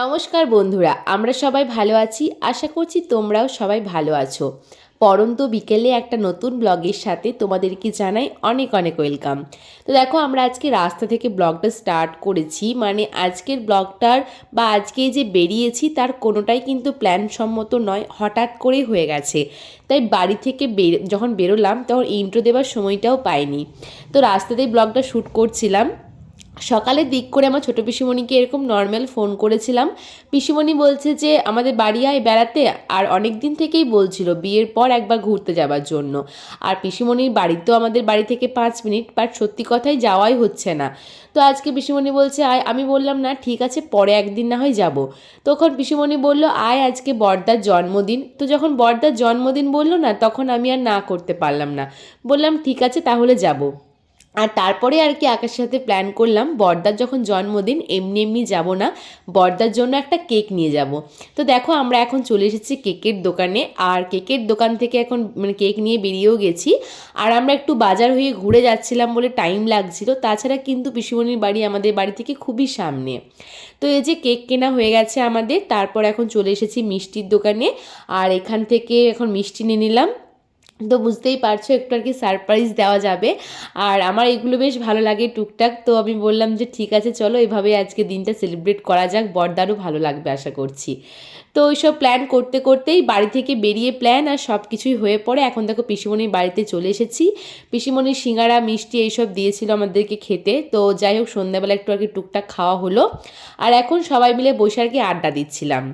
নমস্কার বন্ধুরা, আমরা সবাই ভালো আছি। আশা করছি তোমরাও সবাই ভালো আছো। পরন্ত বিকেলে একটা নতুন ব্লগের সাথে তোমাদেরকে জানাই অনেক অনেক ওয়েলকাম। তো দেখো, আমরা আজকে রাস্তা থেকে ব্লগটা স্টার্ট করেছি। মানে আজকের ব্লগটার বা আজকে যে বেরিয়েছি তার কোনোটাই কিন্তু প্ল্যান সম্মত নয়, হঠাৎ করেই হয়ে গেছে। তাই বাড়ি থেকে যখন বেরোলাম তখন ইন্ট্রো দেওয়ার সময়টাও পাইনি। তো রাস্তাতেই ব্লগটা শ্যুট করছিলাম। সকালের দিক করে আমার ছোটো পিসিমণিকে এরকম নর্মাল ফোন করেছিলাম। পিসিমণি বলছে যে আমাদের বাড়ি আয় বেড়াতে, আর অনেক দিন থেকেই বলছিল বিয়ের পর একবার ঘুরতে যাবার জন্য। আর পিসিমণির বাড়ি তো আমাদের বাড়ি থেকে 5 মিনিট, বাট সত্যি কথাই যাওয়াই হচ্ছে না। তো আজকে পিসিমণি বলছে আয়, আমি বললাম না ঠিক আছে, পরে একদিন না হয় যাব। তখন পিসিমণি বলল আয়, আজকে বড়দার জন্মদিন। তো যখন বড়দার জন্মদিন বললো না, তখন আমি আর না করতে পারলাম না, বললাম ঠিক আছে তাহলে যাব। আর তারপরে আর কি আকাশের সাথে প্ল্যান করলাম, বড়দার যখন জন্মদিন এমনি এমনি যাব না, বড়দার জন্য একটা কেক নিয়ে যাব। তো দেখো, আমরা এখন চলে এসেছি কেকের দোকানে। আর কেকের দোকান থেকে এখন মানে কেক নিয়ে বেরিয়েও গেছি। আর আমরা একটু বাজার হয়ে ঘুরে যাচ্ছিলাম বলে টাইম লাগছিল। তাছাড়া কিন্তু পিসিমণির বাড়ি আমাদের বাড়ি থেকে খুবই সামনে। তো এই যে কেক কেনা হয়ে গেছে আমাদের, তারপর এখন চলে এসেছি মিষ্টির দোকানে। আর এখান থেকে এখন মিষ্টি নিয়ে নিলাম। তো বুঝতেই পারছো, একটু আর কি সারপ্রাইজ দেওয়া যাবে। আর আমার এগুলো বেশ ভালো লাগে টুকটাক। তো আমি বললাম যে ঠিক আছে চলো, এভাবে আজকে দিনটা সেলিব্রেট করা যাক, বড়দারও ভালো লাগবে আশা করছি। তো ওইসব প্ল্যান করতে করতেই বাড়ি থেকে বেরিয়ে প্ল্যান আর সব কিছুই হয়ে পড়ে। এখন দেখো পিসিমণির বাড়িতে চলে এসেছি। পিসিমণির সিঙ্গারা মিষ্টি এইসব দিয়েছিল আমাদেরকে খেতে। তো যাই হোক, সন্ধ্যাবেলা একটু আর কি টুকটাক খাওয়া হলো। আর এখন সবাই মিলে বসে আর কি আড্ডা দিচ্ছিলাম।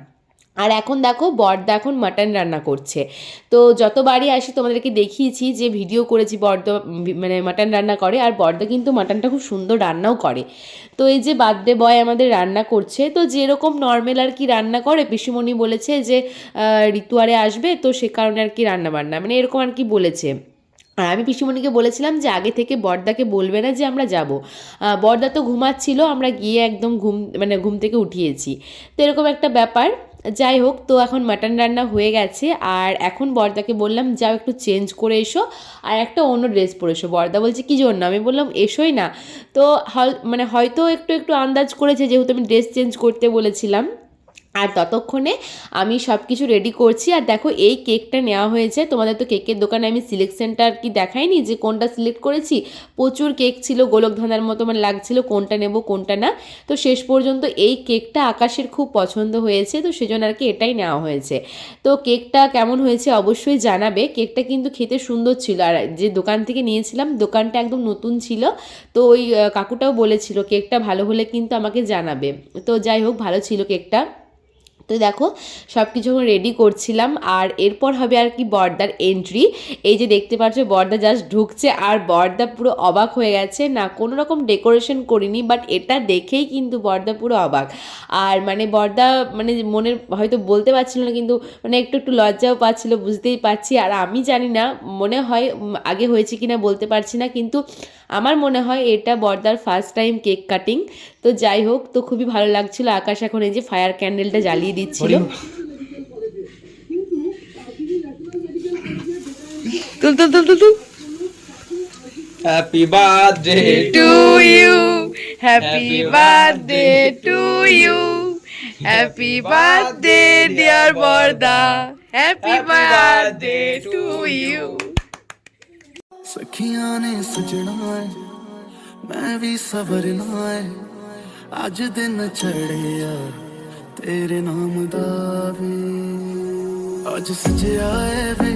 আর এখন দেখো, বড়দা এখন মাটন রান্না করছে। তো যতবারই আসি তোমাদেরকে দেখিয়েছি যে ভিডিও করেছি, বড়দা মানে মাটন রান্না করে। আর বড়দা কিন্তু মাটনটা খুব সুন্দর রান্নাও করে। তো এই যে বার্থডে বয় আমাদের রান্না করছে, তো যেরকম নর্মাল আর কি রান্না করে, পিসিমণি বলেছে যে ঋতু আরে আসবে, তো সে কারণে আর কি রান্না বান্না মানে এরকম আর কি বলেছে। আর আমি পিসিমণিকে বলেছিলাম যে আগে থেকে বড়দাকে বলবে না যে আমরা যাব। বড়দা তো ঘুমাচ্ছিল, আমরা গিয়ে একদম ঘুম থেকে উঠিয়েছি। তো এরকম একটা ব্যাপার। যাই হোক, তো এখন মাটন রান্না হয়ে গেছে। আর এখন বড়দাকে বললাম যাও একটু চেঞ্জ করে এসো আর একটা অন্য ড্রেস পরে এসো। বড়দা বলছে কী জন্য? আমি বললাম এসোই না। তো মানে হয়তো একটু একটু আন্দাজ করেছে, যেহেতু আমি ড্রেস চেঞ্জ করতে বলেছিলাম। আর ততক্ষণে আমি সব কিছু রেডি করছি। আর দেখো, এই কেকটা নেওয়া হয়েছে। তোমাদের তো কেকের দোকানে আমি সিলেকশনটা আর কি দেখাইনি যে কোনটা সিলেক্ট করেছি। প্রচুর কেক ছিল, গোলকধাঁধার মতো মানে লাগছিল কোনটা নেব কোনটা না। তো শেষ পর্যন্ত এই কেকটা আকাশের খুব পছন্দ হয়েছে, তো সেজন্য আর কি এটাই নেওয়া হয়েছে। তো কেকটা কেমন হয়েছে অবশ্যই জানাবে। কেকটা কিন্তু খেতে সুন্দর ছিল। আর যে দোকান থেকে নিয়েছিলাম, দোকানটা একদম নতুন ছিল। তো ওই কাকুটাও বলেছিল কেকটা ভালো হলে কিন্তু আমাকে জানাবে। তো যাই হোক, ভালো ছিল কেকটা। তো দেখো, সব কিছু রেডি করছিলাম। আর এরপর হবে আর কি বড়দার এন্ট্রি। এই যে দেখতে পাচ্ছ, বড়দা জাস্ট ঢুকছে আর বড়দা পুরো অবাক হয়ে গেছে। না কোনো রকম ডেকোরেশন করিনি, বাট এটা দেখেই কিন্তু বড়দা পুরো অবাক। আর মানে বড়দা মানে মনের হয়তো বলতে পারছিল না, কিন্তু মানে একটু একটু লজ্জাও পাচ্ছিল, বুঝতেই পারছি। আর আমি জানি না, মনে হয় আগে হয়েছে কিনা বলতে পারছি না, কিন্তু আমার মনে হয় এটা বড়দার ফার্স্ট টাইম কেক কাটিং। তো যাই হোক, তো খুবই ভালো লাগছিল। আকাশ এখন এই যে ফায়ার ক্যান্ডেলটা জ্বালিয়ে দিচ্ছিল। তুল তুল তুল তুল তুল। Happy birthday to you, happy birthday to you, happy birthday dear বড়দা, হ্যাপি বার্থডে টু ইউ। सखियां ने सजना है मैं भी सवरना है अज दिन चढ़े यार तेरे नाम दा वे अज सजया है वे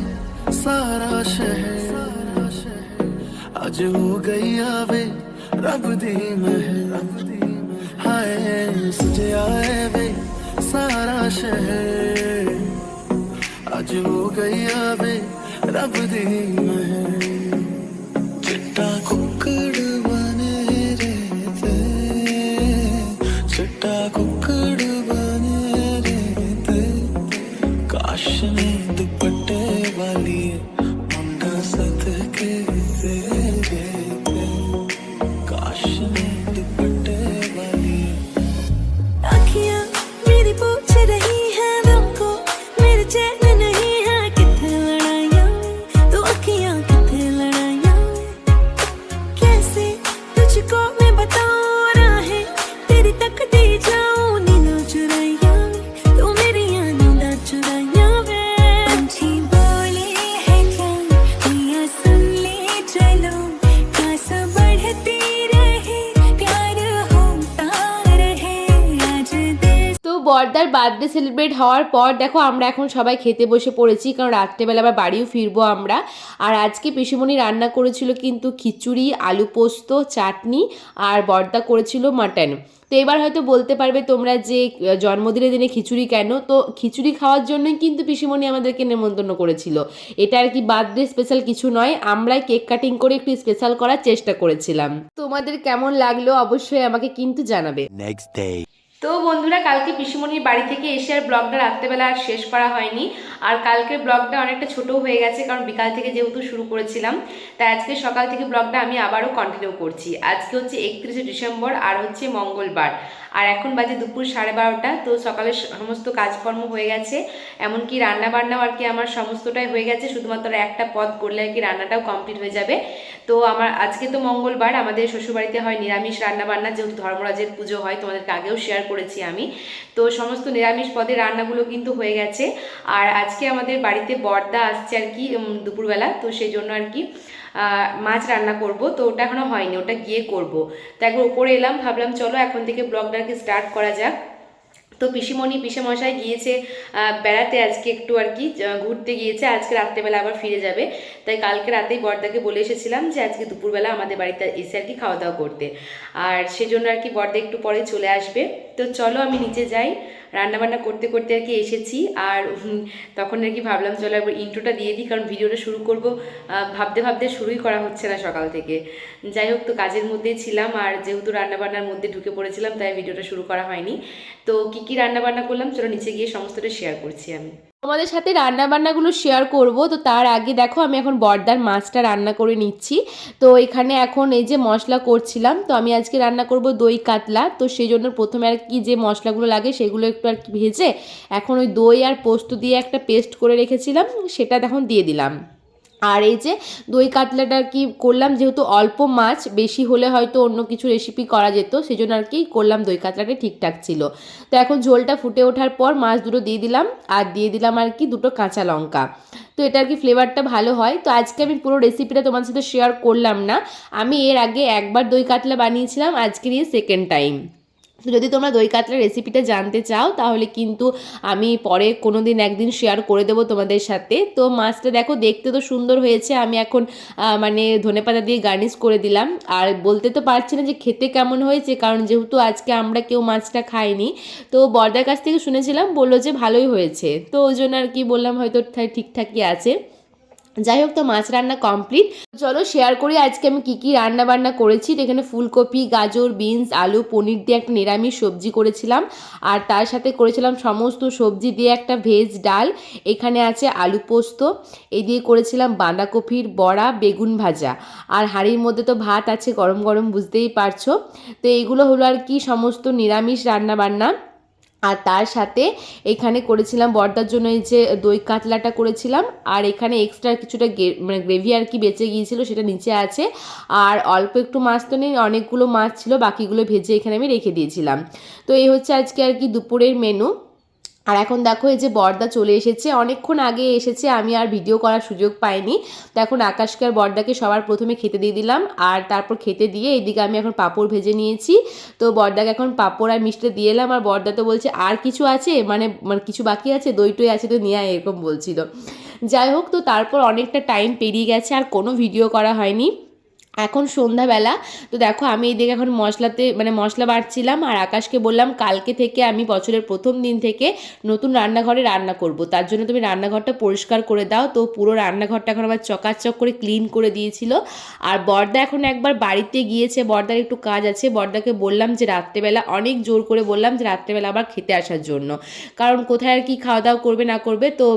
सारा शहर अज हो गई आवे रब दी महर हाय सजया है वे सारा शहर अज हो गई आवे रब दी महर चिट्टा कुक्कड़ बने रहते चिट्टा कुक्कड़ बने रहते काश में दुपट्टे वाली मुंडा सद के तेरे काश में दुपट्टे वाली अखियां मेरी पूछ रही है हमको मेरे चैन नहीं है किथे लड़ाइयां तो अखियां किथे लड़ाइयां कैसे বড়দার বার্থডে সেলিব্রেট হওয়ার পর দেখো আমরা এখন সবাই খেতে বসে পড়েছি, কারণ রাত্রেবেলা আবার বাড়িও ফিরবো আমরা। আর আজকে পিসিমণি রান্না করেছিল কিন্তু খিচুড়ি, আলু পোস্ত, চাটনি, আর বড়দা করেছিল মাটন। তো এবার হয়তো বলতে পারবে তোমরা যে জন্মদিনের দিনে খিচুড়ি কেন, তো খিচুড়ি খাওয়ার জন্যই কিন্তু পিসিমণি আমাদেরকে নেমন্তন্ন করেছিল। এটা আর কি বার্থডে স্পেশাল কিছু নয়, আমরাই কেক কাটিং করে একটু স্পেশাল করার চেষ্টা করেছিলাম। তোমাদের কেমন লাগলো অবশ্যই আমাকে কিন্তু জানাবে। Next day. তো বন্ধুরা, কালকে পিসিমণির বাড়ি থেকে এসে আর ব্লগটা রাত্রেবেলা আর শেষ করা হয়নি। আর কালকের ব্লগটা অনেকটা ছোট হয়ে গেছে, কারণ বিকাল থেকে যেহেতু শুরু করেছিলাম, তাই আজকে সকাল থেকে ব্লগটা আমি আবারও কন্টিনিউ করছি। আজকে হচ্ছে 31শে ডিসেম্বর আর হচ্ছে মঙ্গলবার, আর এখন বাজে দুপুর 12:30। তো সকালের সমস্ত কাজকর্ম হয়ে গেছে, এমনকি রান্না বান্নাও আর কি আমার সমস্তটাই হয়ে গেছে, শুধুমাত্র একটা পদ করলে আর কি রান্নাটাও কমপ্লিট হয়ে যাবে। তো আমার আজকে তো মঙ্গলবার, আমাদের শ্বশুরবাড়িতে হয় নিরামিষ রান্না বান্না, যেহেতু ধর্মরাজের পুজো হয়, তোমাদেরকে আগেও শেয়ার করেছি আমি। তো সমস্ত নিরামিষ পদের রান্নাগুলো কিন্তু হয়ে গেছে। আর আজকে আমাদের বাড়িতে বড়দা আসছে আর কি দুপুরবেলা, তো সেই জন্য আর কি মাছ রান্না করব। তো ওটা এখনো হয়নি, ওটা গিয়ে করব। তো একবার উপরে এলাম, ভাবলাম চলো এখন থেকে ব্লগটাকে স্টার্ট করা যাক। তো পিসিমণি পিসেমশাই গিয়েছে বেড়াতে, আজকে একটু আর কি ঘুরতে গিয়েছে, আজকে রাত্রেবেলা আবার ফিরে যাবে। তাই কালকে রাতেই বড়দাকে বলে এসেছিলাম যে আজকে দুপুরবেলা আমাদের বাড়িতে এসে আর কি খাওয়া দাওয়া করতে, আর সেজন্য আর কি বড়দা একটু পরে চলে আসবে। তো চলো আমি নিচে যাই, রান্নাবান্না করতে করতে আর কি এসেছি। আর তখন আর কি ভাবলাম চলো একবার ইন্ট্রোটা দিয়ে দিই, কারণ ভিডিওটা শুরু করব ভাবতে ভাবতে শুরুই করা হচ্ছে না সকাল থেকে। যাই হোক, তো কাজের মধ্যেই ছিলাম, আর যেহেতু রান্নাবান্নার মধ্যে ঢুকে পড়েছিলাম, তাই ভিডিওটা শুরু করা হয়নি। তো কি রান্নাবান্না করলাম চলো নিচে গিয়ে সমস্তটা শেয়ার করছি আমি তোমাদের সাথে। রান্নাবান্নাগুলো শেয়ার করব, তো তার আগে দেখো আমি এখন বড়দার মাছটা রান্না করে নিচ্ছি। তো এখানে এখন এই যে মশলা করছিলাম, তো আমি আজকে রান্না করব দই কাতলা। তো সেই জন্য প্রথমে আর কি যে মশলাগুলো লাগে সেগুলো একটু আর কি ভেজে এখন ওই দই আর পোস্ত দিয়ে একটা পেস্ট করে রেখেছিলাম, সেটা এখন দিয়ে দিলাম। আর এই যে দই কাতলাটা কি করলাম, যেহেতু অল্প মাছ, বেশি হলে হয়তো অন্য কিছু রেসিপি করা যেত, সেই জন্য আর কি করলাম, দই কাতলাটা ঠিকঠাক ছিল। তো এখন ঝোলটা ফুটে ওঠার পর মাছ দুটো দিয়ে দিলাম, আর দিয়ে দিলাম আর কি দুটো কাঁচা লঙ্কা। তো এটা আর কি ফ্লেভারটা ভালো হয়। তো আজকে আমি পুরো রেসিপিটা তোমার সাথে শেয়ার করলাম না, আমি এর আগে একবার দই কাতলা বানিয়েছিলাম, আজকে নিয়ে সেকেন্ড টাইম। তো যদি তোমরা দই কাতলার রেসিপিটা জানতে চাও তাহলে কিন্তু আমি পরে কোনো দিন একদিন শেয়ার করে দেবো তোমাদের সাথে। তো মাছটা দেখো দেখতে তো সুন্দর হয়েছে, আমি এখন মানে ধনেপাতা দিয়ে গার্নিশ করে দিলাম। আর বলতে তো পারছি না যে খেতে কেমন হয়েছে, কারণ যেহেতু আজকে আমরা কেউ মাছটা খাইনি। তো বড়দার কাছ থেকে শুনেছিলাম, বললো যে ভালোই হয়েছে, তো ওই জন্য আর কি বললাম হয়তো ঠিকঠাকই আছে। যাই হোক, তো মাছ রান্না কমপ্লিট। চলো শেয়ার করি আজকে আমি কি রান্না বান্না করেছি। এখানে ফুলকপি, গাজর, বিনস, আলু, পনির দিয়ে একটা নিরামিষ সবজি করেছিলাম, আর তার সাথে করেছিলাম সমস্ত সবজি দিয়ে একটা ভেজ ডাল। এখানে আছে আলু পোস্ত, এই দিয়ে করেছিলাম বাঁধাকপির বড়া, বেগুন ভাজা, আর হাঁড়ির মধ্যে তো ভাত আছে গরম গরম, বুঝতেই পারছো। তো এইগুলো হলো আর কি সমস্ত নিরামিষ রান্না বান্না। আর তার সাথে এখানে করেছিলাম বড়দার জন্য এই যে দই কাতলাটা করেছিলাম, আর এখানে এক্সট্রা কিছুটা মানে গ্রেভি আর কি বেঁচে গিয়েছিল, সেটা নিচে আছে। আর অল্প একটু মাছ তো নেই, অনেকগুলো মাছ ছিল, বাকিগুলো ভেজে এখানে আমি রেখে দিয়েছিলাম। তো এই হচ্ছে আজকে আর কি দুপুরের মেনু। আর এখন দেখো এই যে বড়দা চলে এসেছে, অনেকক্ষণ আগে এসেছে, আমি আর ভিডিও করার সুযোগ পাইনি। তো এখন আকাশকে আর বড়দাকে সবার প্রথমে খেতে দিয়ে দিলাম, আর তারপর খেতে দিয়ে এইদিকে আমি এখন পাঁপড় ভেজে নিয়েছি। তো বড়দাকে এখন পাঁপড় আর মিষ্টি দিয়ে এলাম, আর বড়দা তো বলছে আর কিছু আছে, মানে কিছু বাকি আছে, দই টই আছে তো নিয়ে আয়, এরকম বলছিল। যাই হোক, তো তারপর অনেকটা টাইম পেরিয়ে গেছে, আর কোনো ভিডিও করা হয়নি। এখন সন্ধ্যাবেলা। তো দেখো আমি এইদিকে এখন মশলা বাটছিলাম, আর আকাশকে বললাম কালকে থেকে আমি বছরের প্রথম দিন থেকে নতুন রান্নাঘরে রান্না করব, তার জন্য তুমি রান্নাঘরটা পরিষ্কার করে দাও। তো পুরো রান্নাঘরটা এখন আবার চকাচক করে ক্লিন করে দিয়েছিল। আর বড়দা এখন একবার বাড়িতে গিয়েছে, বড়দার একটু কাজ আছে। বড়দাকে বললাম যে রাত্রেবেলা, অনেক জোর করে বললাম যে রাত্রেবেলা আবার খেতে আসার জন্য, কারণ কোথায় আর কি খাওয়া দাওয়া করবে না করবে। তো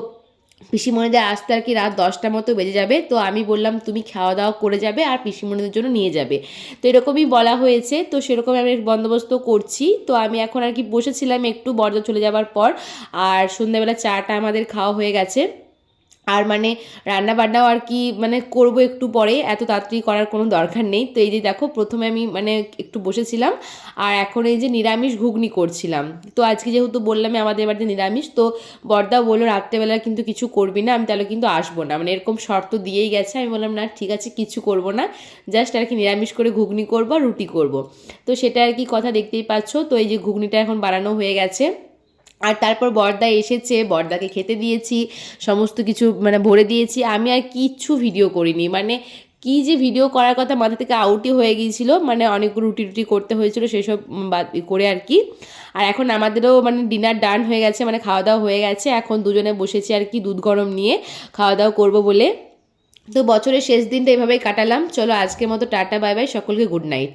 পিসিমণিদের আসতে আর কি রাত 10টার মতো বেজে যাবে। তো আমি বললাম তুমি খাওয়া দাওয়া করে যাবে আর পিসিমণিদের জন্য নিয়ে যাবে। তো এরকমই বলা হয়েছে, তো সেরকম আমি বন্দোবস্ত করছি। তো আমি এখন আর কি বসেছিলাম একটু বড়দা চলে যাবার পর, আর সন্ধ্যাবেলা চাটা আমাদের খাওয়া হয়ে গেছে। আর রান্না বান্নাও আর কি করব একটু পরে, এত তাড়াতাড়ি করার কোনো দরকার নেই। তো এই যে দেখো প্রথমে আমি একটু বসেছিলাম, আর এখন এই যে নিরামিষ ঘুগনি করছিলাম। তো আজকে যেহেতু বললাম আমাদের বাড়িতে নিরামিষ, তো বড়দা বললো রাত্রেবেলা কিন্তু কিছু করবি না, আমি তাহলে কিন্তু আসবো না, এরকম শর্ত দিয়েই গেছে। আমি বললাম না ঠিক আছে, কিছু করব না, জাস্ট আর কি নিরামিষ করে ঘুগনি করবো আর রুটি করব। তো সেটা আর কি কথা, দেখতেই পাচ্ছ। তো এই যে ঘুগনিটা এখন বানানো হয়ে গেছে, আর তারপর বড়দা এসেছে, বড়দাকে খেতে দিয়েছি, সমস্ত কিছু মানে ভরে দিয়েছি। আমি আর কিচ্ছু ভিডিও করিনি, মানে কী যে ভিডিও করার কথা মাথা থেকে আউটই হয়ে গিয়েছিলো, মানে অনেকগুলো রুটি টুটি করতে হয়েছিল, সেসব বাদ করে আর কি। আর এখন আমাদেরও মানে ডিনার ডান হয়ে গেছে, মানে খাওয়া দাওয়া হয়ে গেছে, এখন দুজনে বসেছি আর কি দুধ গরম নিয়ে খাওয়া দাওয়া করবো বলে। তো বছরের শেষ দিনটা এভাবেই কাটালাম। চলো আজকের মতো টাটা, বাই বাই, সকলকে গুড নাইট।